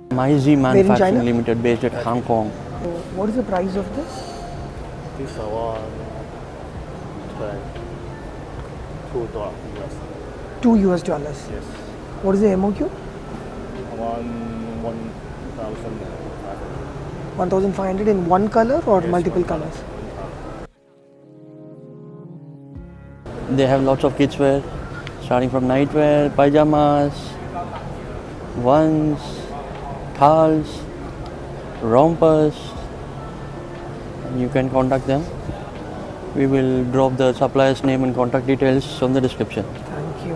Maizy Made in China? Manufacturing Ltd based at Honk Kong. So what is the price of this? This one, $2 US. $2 US. Yes. What is the MOQ? 1,500. 1,500 in one color or Yes, multiple one color. colors? They have lots of kids wear, starting from nightwear, pajamas, ones, thals, rompers. You can contact them. We will drop the supplier's name and contact details on the description. Thank you.